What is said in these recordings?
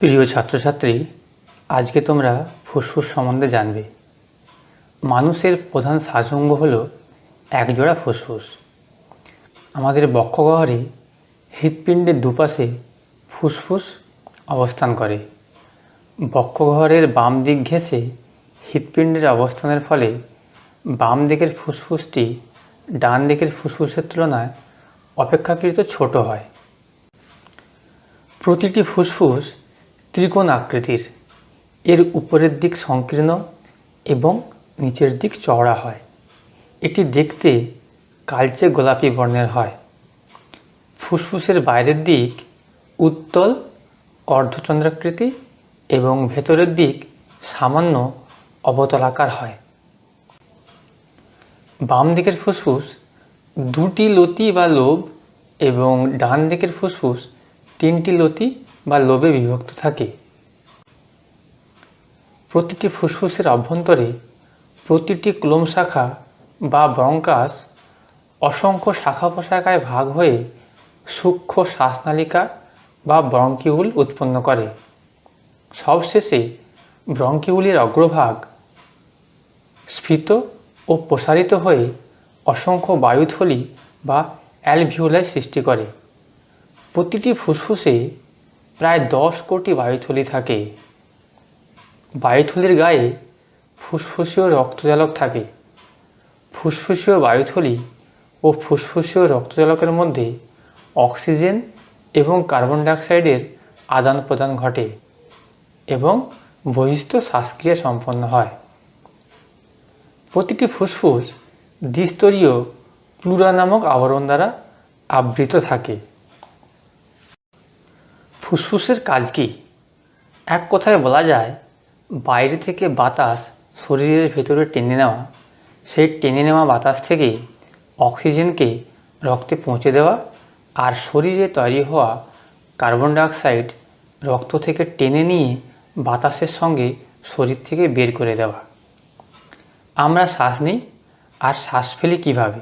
প্রিয় ছাত্রছাত্রী, আজকে তোমরা ফুসফুস সম্বন্ধে জানবে। মানুষের প্রধান শ্বাসঅঙ্গ হল একজোড়া ফুসফুস। আমাদের বক্ষগহ্বরে হৃৎপিণ্ডের দুপাশে ফুসফুস অবস্থান করে। বক্ষগহ্বরের বাম দিক ঘেঁষে হৃৎপিণ্ডের অবস্থানের ফলে বাম দিকের ফুসফুসটি ডান দিকের ফুসফুসের তুলনায় অপেক্ষাকৃত ছোট হয়। প্রতিটি ফুসফুস ত্রিকোণ আকৃতির। এর উপরের দিক সংকীর্ণ এবং নিচের দিক চওড়া হয়। এটি দেখতে কালচে গোলাপি বর্ণের হয়। ফুসফুসের বাইরের দিক উত্তল অর্ধচন্দ্রাকৃতি এবং ভেতরের দিক সামান্য অবতলাকার হয়। বাম দিকের ফুসফুস দুটি লতি বা লোব এবং ডান দিকের ফুসফুস তিনটি লতি বা লোবে বিভক্ত থাকে। প্রতিটি ফুসফুসের অভ্যন্তরে প্রতিটি ক্লোম শাখা বা ব্রঙ্কাস অসংখ্য শাখা প্রশাখায় ভাগ হয়ে সূক্ষ্ম শ্বাসনালিকা বা ব্রঙ্কিউল উৎপন্ন করে। সবশেষে ব্রঙ্কিউলের অগ্রভাগ স্ফীত ও প্রসারিত হয়ে অসংখ্য বায়ুথলি বা অ্যালভিওলাই সৃষ্টি করে। প্রতিটি ফুসফুসে প্রায় 10 কোটি বায়ুথলি থাকে। বায়ুথলির গায়ে ফুসফুসীয় রক্তজালক থাকে। ফুসফুসীয় বায়ুথলি ও ফুসফুসীয় রক্তজালকের মধ্যে অক্সিজেন এবং কার্বন ডাইঅক্সাইডের আদান প্রদান ঘটে এবং বহিস্থ শ্বাসক্রিয়া সম্পন্ন হয়। প্রতিটি ফুসফুস দ্বিস্তরীয় প্লুরা নামক আবরণ দ্বারা আবৃত থাকে। ফুসফুসের কাজ কি? এক কথায় বলা যায়, বাইরে থেকে বাতাস শরীরের ভেতরে টেনে নেওয়া, সেই টেনে নেওয়া বাতাস থেকে অক্সিজেনকে রক্তে পৌঁছে দেওয়া আর শরীরে তৈরি হওয়া কার্বন ডাইঅক্সাইড রক্ত থেকে টেনে নিয়ে বাতাসের সঙ্গে শরীর থেকে বের করে দেওয়া। আমরা শ্বাস নিই আর শ্বাস ফেলি কীভাবে?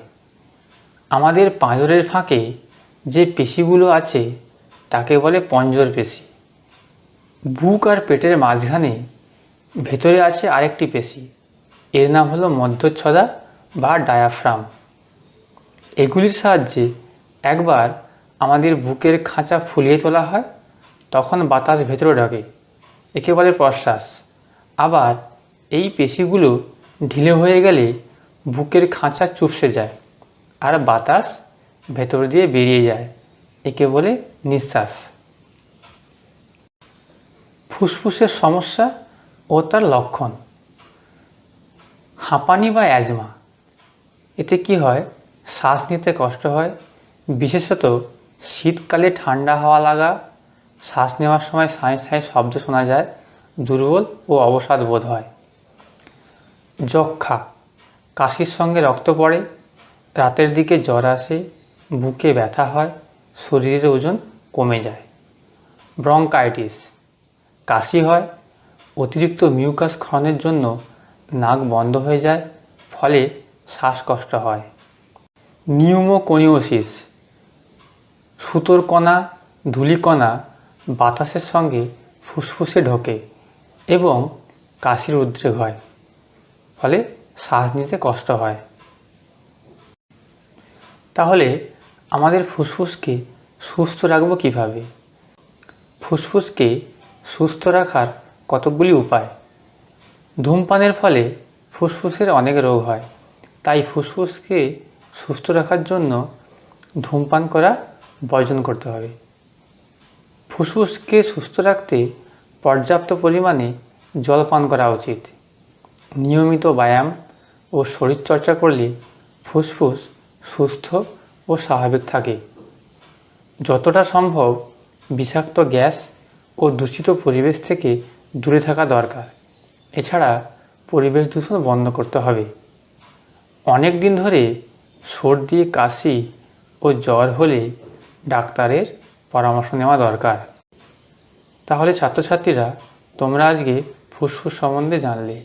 আমাদের পাঁজরের ফাঁকে যে পেশিগুলো আছে তাকে বলে পঞ্জর পেশি। বুক আর পেটের মাঝখানে ভেতরে আছে আরেকটি পেশি, এর নাম হলো মধ্যচ্ছদা বা ডায়াফ্রাম। এগুলির সাহায্যে একবার আমাদের বুকের খাঁচা ফুলিয়ে তোলা হয়, তখন বাতাস ভেতরে ঢোকে, একে বলে প্রশ্বাস। আবার এই পেশিগুলো ঢিলে হয়ে গেলে বুকের খাঁচা চুপসে যায় আর বাতাস ভেতর দিয়ে বেরিয়ে যায়, একে বলে নিঃশ্বাস। ফুসফুসের সমস্যা ও তার লক্ষণ। হাঁপানি বা অ্যাজমা, এতে কি হয়? শ্বাস নিতে কষ্ট হয়, বিশেষত শীতকালে ঠান্ডা হাওয়া লাগা, শ্বাস নেওয়ার সময় সাঁই সাঁই শব্দ শোনা যায়, দুর্বল ও অবসাদ বোধ হয়। যক্ষ্মা, কাশির সঙ্গে রক্ত পড়ে, রাতের দিকে জ্বর আসে, বুকে ব্যথা হয়, শরীরের ওজন কমে যায়। ব্রঙ্কাইটিস, কাশি হয়, অতিরিক্ত মিউকাস ক্ষরণের জন্য নাক বন্ধ হয়ে যায়, ফলে শ্বাসকষ্ট হয়। নিউমোকনিওসিস, সুতোর কণা, ধূলিকণা বাতাসের সঙ্গে ফুসফুসে ঢোকে এবং কাশির উদ্রেক হয়, ফলে শ্বাস নিতে কষ্ট হয়। তাহলে আমাদের ফুসফুসকে সুস্থ রাখবো কীভাবে? ফুসফুসকে সুস্থ রাখার কতকগুলি উপায়। ধূমপানের ফলে ফুসফুসের অনেক রোগ হয়, তাই ফুসফুসকে সুস্থ রাখার জন্য ধূমপান করা বর্জন করতে হবে। ফুসফুসকে সুস্থ রাখতে পর্যাপ্ত পরিমাণে জল পান করা উচিত। নিয়মিত ব্যায়াম ও শরীরচর্চা করলে ফুসফুস সুস্থ ও স্বাভাবিক থাকে। যতটা সম্ভব বিষাক্ত গ্যাস ও দূষিত পরিবেশ থেকে দূরে থাকা দরকার। এছাড়া পরিবেশ দূষণ বন্ধ করতে হবে। অনেক দিন ধরে সর্দি, কাশি ও জ্বর হলে ডাক্তারের পরামর্শ নেওয়া দরকার। তাহলে ছাত্রছাত্রীরা, তোমরা আজকে ফুসফুস সম্বন্ধে জানলে।